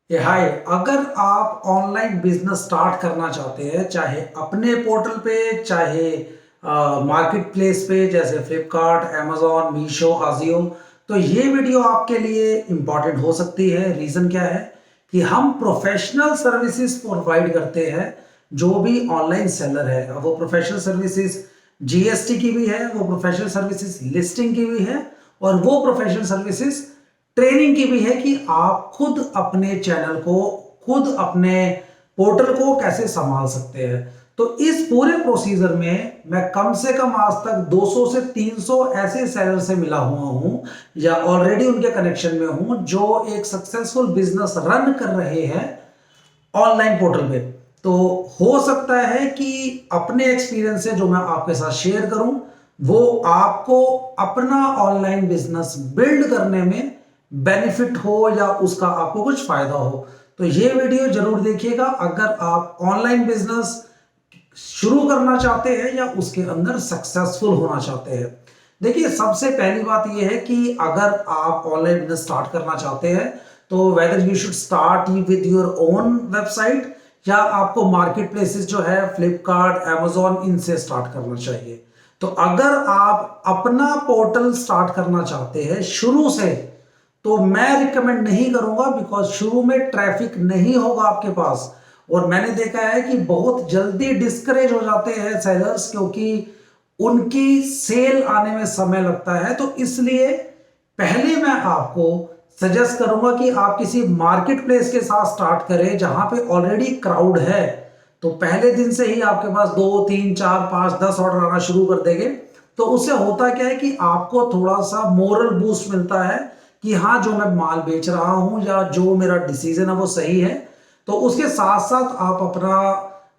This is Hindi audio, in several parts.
हाय। अगर आप ऑनलाइन बिजनेस स्टार्ट करना चाहते हैं, चाहे अपने पोर्टल पे, चाहे मार्केट प्लेस पे जैसे फ्लिपकार्ट, amazon, मीशो, आजियो, तो ये वीडियो आपके लिए इम्पॉर्टेंट हो सकती है। रीज़न क्या है कि हम प्रोफेशनल सर्विसेज प्रोवाइड करते हैं। जो भी ऑनलाइन सेलर है, अब वो प्रोफेशनल सर्विसेज जीएसटी की भी है, वो प्रोफेशनल सर्विसेज लिस्टिंग की भी है, और वो प्रोफेशनल सर्विसेज ट्रेनिंग की भी है कि आप खुद अपने चैनल को, खुद अपने पोर्टल को कैसे संभाल सकते हैं। तो इस पूरे प्रोसीजर में मैं कम से कम आज तक 200 से 300 ऐसे सेलर से मिला हुआ हूं या ऑलरेडी उनके कनेक्शन में हूं जो एक सक्सेसफुल बिजनेस रन कर रहे हैं ऑनलाइन पोर्टल पे। तो हो सकता है कि अपने एक्सपीरियंस से जो मैं आपके साथ शेयर करूं वो आपको अपना ऑनलाइन बिजनेस बिल्ड करने में बेनिफिट हो या उसका आपको कुछ फायदा हो। तो ये वीडियो जरूर देखिएगा अगर आप ऑनलाइन बिजनेस शुरू करना चाहते हैं या उसके अंदर सक्सेसफुल होना चाहते हैं। देखिए, सबसे पहली बात यह है कि अगर आप ऑनलाइन बिजनेस स्टार्ट करना चाहते हैं तो whether you should start with your own website या आपको मार्केट प्लेसेस जो है फ्लिपकार्ट, amazon, इनसे स्टार्ट करना चाहिए। तो अगर आप अपना पोर्टल स्टार्ट करना चाहते हैं शुरू से, तो मैं रिकमेंड नहीं करूंगा, बिकॉज शुरू में ट्रैफिक नहीं होगा आपके पास। और मैंने देखा है कि बहुत जल्दी डिस्करेज हो जाते हैं सेलर्स, क्योंकि उनकी सेल आने में समय लगता है। तो इसलिए पहले मैं आपको सजेस्ट करूंगा कि आप किसी मार्केट प्लेस के साथ स्टार्ट करें जहां पे ऑलरेडी क्राउड है। तो पहले दिन से ही आपके पास 2, 3, 4, 5, 10 ऑर्डर आना शुरू कर देंगे। तो उससे होता क्या है कि आपको थोड़ा सा मोरल बूस्ट मिलता है कि हाँ, जो मैं माल बेच रहा हूं या जो मेरा डिसीजन है वो सही है। तो उसके साथ साथ आप अपना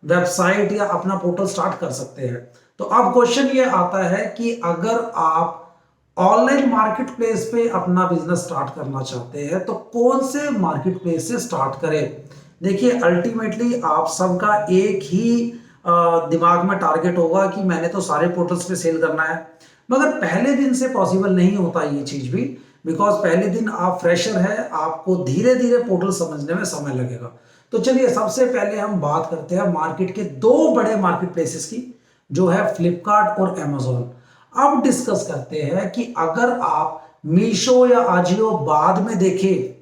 वेबसाइट या अपना पोर्टल स्टार्ट कर सकते हैं। तो अब क्वेश्चन ये आता है कि अगर आप ऑनलाइन मार्केट प्लेस पे अपना बिजनेस स्टार्ट करना चाहते हैं तो कौन से मार्केट प्लेस से स्टार्ट करें। देखिए, अल्टीमेटली आप सबका एक ही दिमाग में टारगेट होगा कि मैंने तो सारे पोर्टल्स पे सेल करना है, मगर पहले दिन से पॉसिबल नहीं होता ये चीज भी। बिकॉज पहले दिन आप फ्रेशर है, आपको धीरे धीरे पोर्टल समझने में समय लगेगा। तो चलिए, सबसे पहले हम बात करते हैं मार्केट के दो बड़े मार्केट प्लेसेस की, जो है फ्लिपकार्ट और amazon। अब डिस्कस करते हैं कि अगर आप मीशो या आजियो बाद में देखें,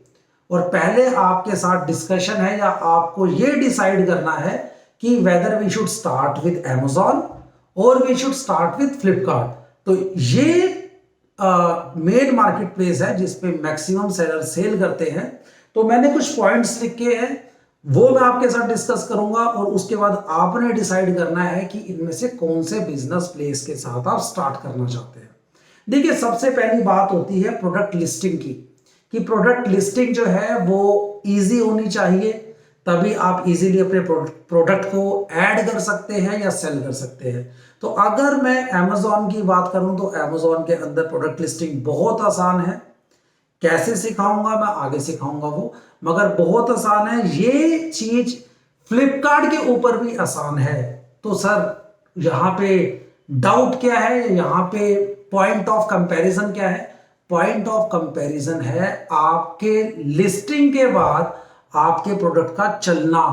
और पहले आपके साथ डिस्कशन है या आपको यह डिसाइड करना है कि whether we should start with amazon और we should start with Flipkart. तो ये मेन मार्केट प्लेस है जिसपे मैक्सिमम सेलर सेल करते हैं। तो मैंने कुछ पॉइंट्स लिखे हैं, वो मैं आपके साथ डिस्कस करूंगा, और उसके बाद आपने डिसाइड करना है कि इनमें से कौन से बिजनेस प्लेस के साथ आप स्टार्ट करना चाहते हैं। देखिए, सबसे पहली बात होती है प्रोडक्ट लिस्टिंग की, कि प्रोडक्ट लिस्टिंग जो है वो इजी होनी चाहिए, तभी आप इजीली अपने प्रोडक्ट को ऐड कर सकते हैं या सेल कर सकते हैं। तो अगर मैं amazon की बात करूं तो amazon के अंदर प्रोडक्ट लिस्टिंग बहुत आसान है। कैसे सिखाऊंगा मैं आगे सिखाऊंगा वो, मगर बहुत आसान है। ये चीज फ्लिपकार्ट के ऊपर भी आसान है। तो सर, यहाँ पे डाउट क्या है, यहाँ पे पॉइंट ऑफ कंपैरिजन क्या है? पॉइंट ऑफ कंपैरिजन है आपके लिस्टिंग के बाद आपके प्रोडक्ट का चलना।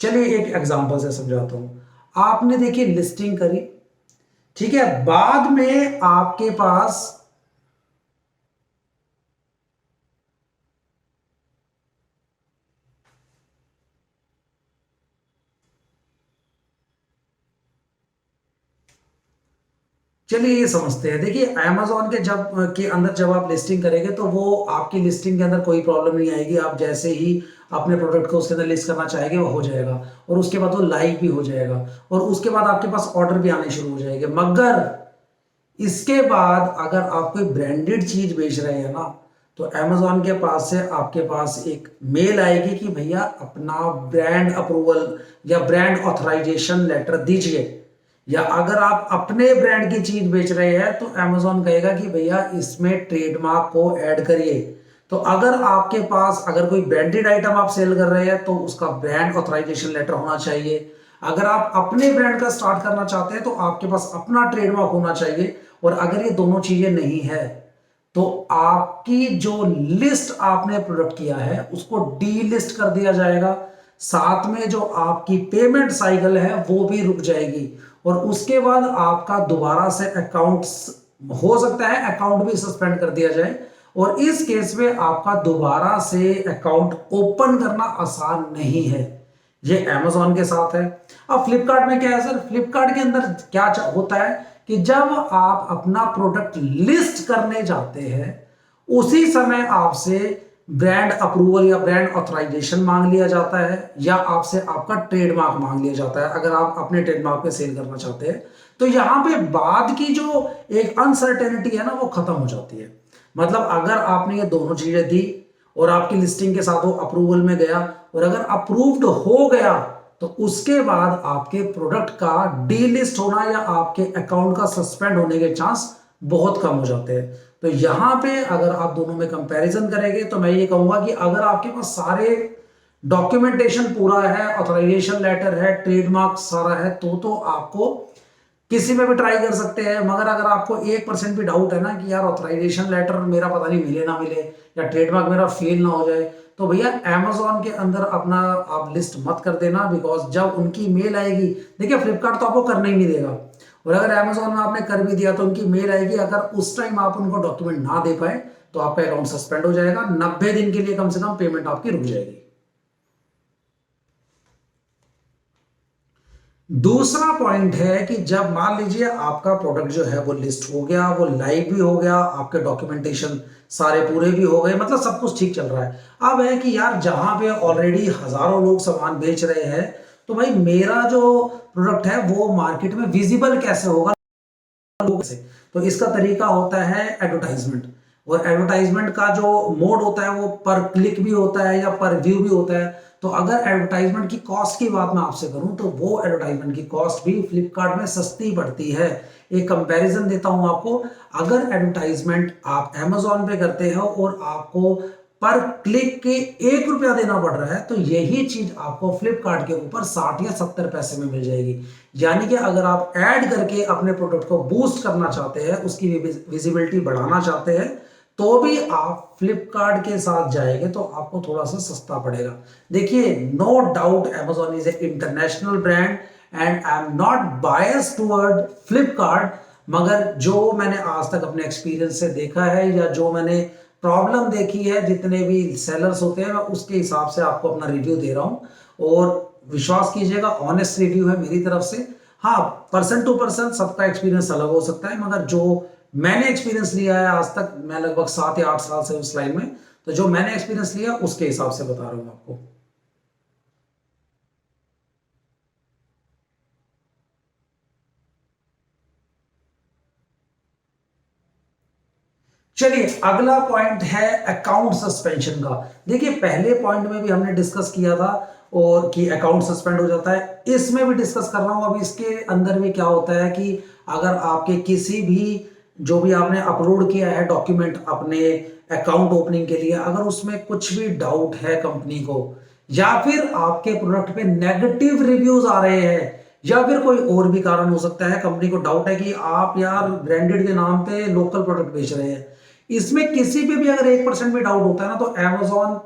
चलिए, एक एग्जांपल से समझाता हूं। आपने देखिए लिस्टिंग करी, ठीक है, बाद में आपके पास चलिए ये समझते हैं। देखिए, amazon के अंदर जब आप लिस्टिंग करेंगे तो वो आपकी लिस्टिंग के अंदर कोई प्रॉब्लम नहीं आएगी। आप जैसे ही अपने प्रोडक्ट को उसके अंदर लिस्ट करना चाहेंगे वो हो जाएगा, और उसके बाद वो लाइव भी हो जाएगा, और उसके बाद आपके पास ऑर्डर भी आने शुरू हो जाएंगे। मगर इसके बाद अगर आप कोई ब्रांडेड चीज बेच रहे हैं ना, तो amazon के पास से आपके पास एक मेल आएगी कि भैया अपना ब्रांड अप्रूवल या ब्रांड ऑथराइजेशन लेटर दीजिए। या अगर आप अपने ब्रांड की चीज बेच रहे हैं तो amazon कहेगा कि भैया इसमें ट्रेडमार्क को ऐड करिए। तो अगर आपके पास अगर कोई ब्रांडेड आइटम आप सेल कर रहे हैं तो उसका ब्रांड ऑथराइजेशन लेटर होना चाहिए। अगर आप अपने ब्रांड का स्टार्ट करना चाहते हैं तो आपके पास अपना ट्रेडमार्क होना चाहिए। और अगर ये दोनों चीजें नहीं है तो आपकी जो लिस्ट आपने प्रोडक्ट किया है उसको डी लिस्ट कर दिया जाएगा। साथ में जो आपकी पेमेंट साइकिल है वो भी रुक जाएगी, और उसके बाद आपका दोबारा से अकाउंट, हो सकता है अकाउंट भी सस्पेंड कर दिया जाए, और इस केस में आपका दोबारा से अकाउंट ओपन करना आसान नहीं है। ये अमेजोन के साथ है। अब फ्लिपकार्ट में क्या है सर, फ्लिपकार्ट के अंदर क्या होता है कि जब आप अपना प्रोडक्ट लिस्ट करने जाते हैं उसी समय आपसे ब्रांड अप्रूवल या ब्रांड ऑथराइजेशन मांग लिया जाता है, या आपसे आपका ट्रेडमार्क मांग लिया जाता है अगर आप अपने ट्रेडमार्क पे सेल करना चाहते हैं। तो यहां पे बाद की जो एक अनसर्टेनिटी है ना वो खत्म हो जाती है। मतलब अगर आपने ये दोनों चीजें दी और आपकी लिस्टिंग के साथ वो अप्रूवल में गया, और अगर अप्रूव्ड हो गया तो उसके बाद आपके प्रोडक्ट का डीलिस्ट होना या आपके अकाउंट का सस्पेंड होने के चांस बहुत कम हो जाते हैं। तो यहां पे अगर आप दोनों में कंपैरिजन करेंगे तो मैं ये कहूंगा कि अगर आपके पास सारे डॉक्यूमेंटेशन पूरा है, ऑथराइजेशन लेटर है, ट्रेडमार्क सारा है, तो आपको किसी में भी ट्राई कर सकते हैं। मगर अगर आपको 1% भी डाउट है ना कि यार ऑथराइजेशन लेटर मेरा पता नहीं मिले ना मिले, या ट्रेडमार्क मेरा फेल ना हो जाए, तो भैया अमेजोन के अंदर अपना आप लिस्ट मत कर देना। बिकॉज जब उनकी मेल आएगी, देखिए फ्लिपकार्ट तो आपको करने ही नहीं देगा, और अगर अमेजोन में आपने कर भी दिया तो उनकी मेल आएगी, अगर उस टाइम आप उनको डॉक्यूमेंट ना दे पाए तो आपका अकाउंट सस्पेंड हो जाएगा। 90 दिन के लिए कम से कम पेमेंट आपकी रुक जाएगी। दूसरा पॉइंट है कि जब मान लीजिए आपका प्रोडक्ट जो है वो लिस्ट हो गया, वो लाइव भी हो गया, आपके डॉक्यूमेंटेशन सारे पूरे भी हो गए, मतलब सब कुछ ठीक चल रहा है। अब है कि यार जहां पे ऑलरेडी हजारों लोग सामान बेच रहे हैं, तो भाई मेरा जो प्रोडक्ट है वो मार्केट में विजिबल कैसे होगा लोगों से। तो इसका तरीका होता है एडवर्टाइजमेंट, और एडवर्टाइजमेंट का जो मोड होता है वो पर क्लिक भी होता है या पर व्यू भी होता है। तो अगर एडवर्टाइजमेंट की कॉस्ट की बात मैं आपसे करूं तो वो एडवर्टाइजमेंट की कॉस्ट भी फ्लिपकार्ट में सस्ती पड़ती है। एक कंपैरिजन देता हूं आपको, अगर एडवर्टाइजमेंट आप अमेजोन पे करते हो और आपको पर क्लिक के 1 रुपया देना पड़ रहा है, तो यही चीज आपको फ्लिपकार्ट के ऊपर 60 या 70 पैसे में मिल जाएगी। यानी कि अगर आप ऐड करके अपने प्रोडक्ट को बूस्ट करना चाहते हैं, उसकी विजिबिलिटी बढ़ाना चाहते हैं, तो भी आप फ्लिपकार्ट के साथ जाएंगे तो आपको थोड़ा सा सस्ता पड़ेगा। देखिए, no doubt Amazon is a international brand and I am not bias toward Flipkart, मगर जो मैंने आज तक अपने एक्सपीरियंस से देखा है या जो मैंने प्रॉब्लम देखी है जितने भी सेलर्स होते हैं, मैं उसके हिसाब से आपको अपना रिव्यू दे रहा हूं। और विश्वास कीजिएगा, ऑनेस्ट रिव्यू है मेरी तरफ से। हाँ, पर्सन टू पर्सन सबका एक्सपीरियंस अलग हो सकता है, मगर जो मैंने एक्सपीरियंस लिया है आज तक, मैं लगभग 7 या 8 साल से उस लाइन में, तो जो मैंने एक्सपीरियंस लिया उसके हिसाब से बता रहा हूं आपको। चलिए, अगला पॉइंट है अकाउंट सस्पेंशन का। देखिए, पहले पॉइंट में भी हमने डिस्कस किया था और कि अकाउंट सस्पेंड हो जाता है, इसमें भी डिस्कस कर रहा हूं। अब इसके अंदर भी क्या होता है कि अगर आपके किसी भी जो भी आपने अपलोड किया है डॉक्यूमेंट अपने अकाउंट ओपनिंग के लिए, अगर उसमें कुछ भी डाउट है कंपनी को, या फिर आपके प्रोडक्ट पे नेगेटिव रिव्यूज आ रहे हैं, या फिर कोई और भी कारण हो सकता है, कंपनी को डाउट है कि आप यार ब्रांडेड के नाम पे लोकल प्रोडक्ट बेच रहे हैं, इसमें किसी पे भी अगर 1% भी डाउट होता है ना, तो अमेजोन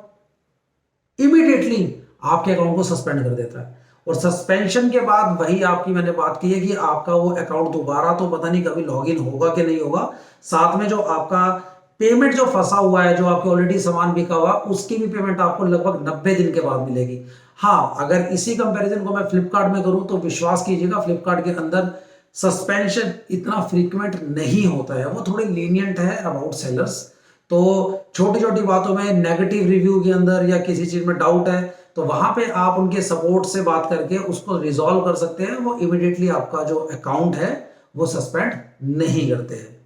इमीडिएटली आपके अकाउंट को सस्पेंड कर देता है। और सस्पेंशन के बाद वही आपकी मैंने बात की है कि आपका वो अकाउंट दोबारा तो पता नहीं कभी लॉगिन होगा कि नहीं होगा। साथ में जो आपका पेमेंट जो फंसा हुआ है, जो आपके ऑलरेडी सामान बिका हुआ, उसकी भी पेमेंट आपको लगभग 90 दिन के बाद मिलेगी। हाँ, अगर इसी कंपैरिजन को मैं फ्लिपकार्ट में करूं तो विश्वास कीजिएगा, फ्लिपकार्ट के अंदर सस्पेंशन इतना फ्रीक्वेंट नहीं होता है, वो थोड़े लीनियंट है अबाउट सेलर्स। तो छोटी छोटी बातों में नेगेटिव रिव्यू के अंदर या किसी चीज में डाउट है, तो वहां पे आप उनके सपोर्ट से बात करके उसको रिजॉल्व कर सकते हैं। वो इमीडिएटली आपका जो अकाउंट है वो सस्पेंड नहीं करते हैं।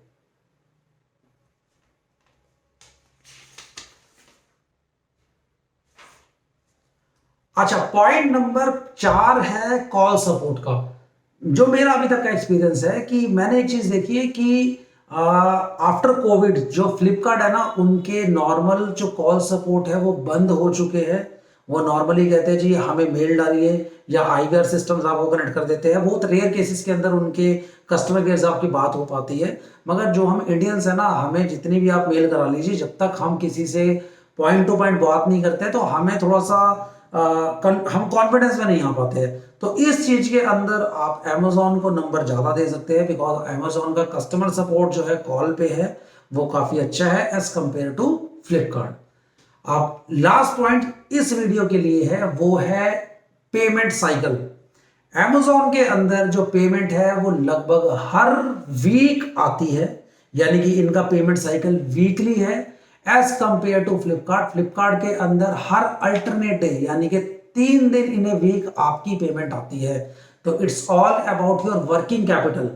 अच्छा, पॉइंट नंबर 4 है कॉल सपोर्ट का। जो मेरा अभी तक का एक्सपीरियंस है कि मैंने एक चीज देखी है कि आफ्टर कोविड जो फ्लिपकार्ट है ना, उनके नॉर्मल जो कॉल सपोर्ट है वो बंद हो चुके हैं। वो नॉर्मली कहते हैं जी हमें मेल डालिए या IVR सिस्टम्स आपको कनेक्ट कर देते हैं। बहुत रेयर केसेस के अंदर उनके कस्टमर केयर से आपकी बात हो पाती है। मगर जो हम इंडियंस है ना, हमें जितनी भी आप मेल करा लीजिए, जब तक हम किसी से पॉइंट टू पॉइंट बात नहीं करते तो हमें थोड़ा सा हम कॉन्फिडेंस में नहीं आ पाते हैं। तो इस चीज के अंदर आप Amazon को नंबर ज्यादा दे सकते हैं, बिकॉज Amazon का कस्टमर सपोर्ट जो है कॉल पे है वो काफी अच्छा है एज कंपेयर टू फ्लिपकार्ट। आप लास्ट पॉइंट इस वीडियो के लिए है वो है पेमेंट साइकिल। Amazon के अंदर जो पेमेंट है वो लगभग हर वीक आती है, यानी कि इनका पेमेंट साइकिल वीकली है as compare to Flipkart. Flipkart के अंदर हर अल्टरनेट डे यानी कि 3 दिन इन ए वीक आपकी पेमेंट आती है। तो it's all about your working capital.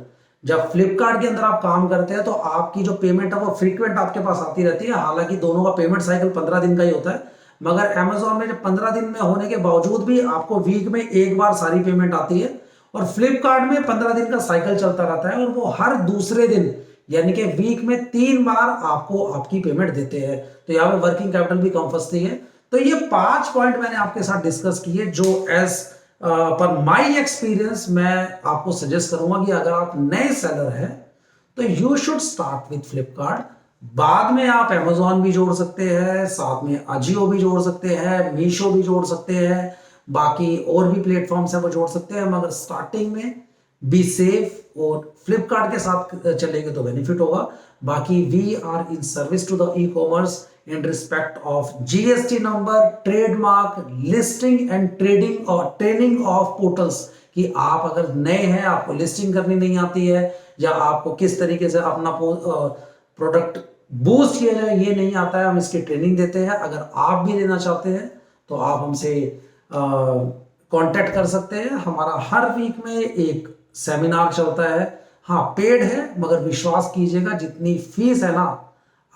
जब फ्लिपकार्ट के अंदर आप काम करते हैं तो आपकी जो पेमेंट है वो फ्रीक्वेंट आपके पास आती रहती है। हालांकि दोनों का पेमेंट साइकिल 15 दिन का ही होता है, मगर Amazon में जब 15 दिन में होने के बावजूद भी आपको वीक में एक बार सारी पेमेंट आती है, और फ्लिपकार्ट में 15 दिन का साइकिल चलता रहता है और वो हर दूसरे दिन यानी कि वीक में 3 बार आपको आपकी पेमेंट देते हैं। तो यहाँ पे वर्किंग कैपिटल भी कम फंसती है। तो ये 5 पॉइंट मैंने आपके साथ डिस्कस किए जो एज पर माई एक्सपीरियंस मैं आपको सजेस्ट करूंगा कि अगर आप नए सेलर हैं तो you should start with Flipkart. बाद में आप Amazon भी जोड़ सकते हैं, साथ में अजियो भी जोड़ सकते हैं, मीशो भी जोड़ सकते हैं, बाकी और भी प्लेटफॉर्म्स है वो जोड़ सकते हैं। मगर स्टार्टिंग में बी सेफ और फ्लिपकार्ट के साथ चलेंगे तो बेनिफिट होगा। बाकी we are in service to the e commerce in respect of GST number, trademark, listing and trading और ट्रेनिंग ऑफ पोर्टल्स। कि आप अगर नए हैं, आपको लिस्टिंग करनी नहीं आती है, या आपको किस तरीके से अपना प्रोडक्ट बूस्ट किया जाए ये नहीं आता है, हम इसकी ट्रेनिंग देते हैं। अगर आप भी लेना चाहते हैं तो आप हमसे कांटेक्ट कर सकते हैं। हमारा हर वीक में एक सेमिनार चलता है। हाँ, पेड है, मगर विश्वास कीजिएगा जितनी फीस है ना,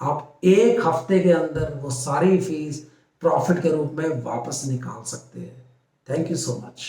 आप एक हफ्ते के अंदर वो सारी फीस प्रॉफिट के रूप में वापस निकाल सकते हैं। Thank you so much.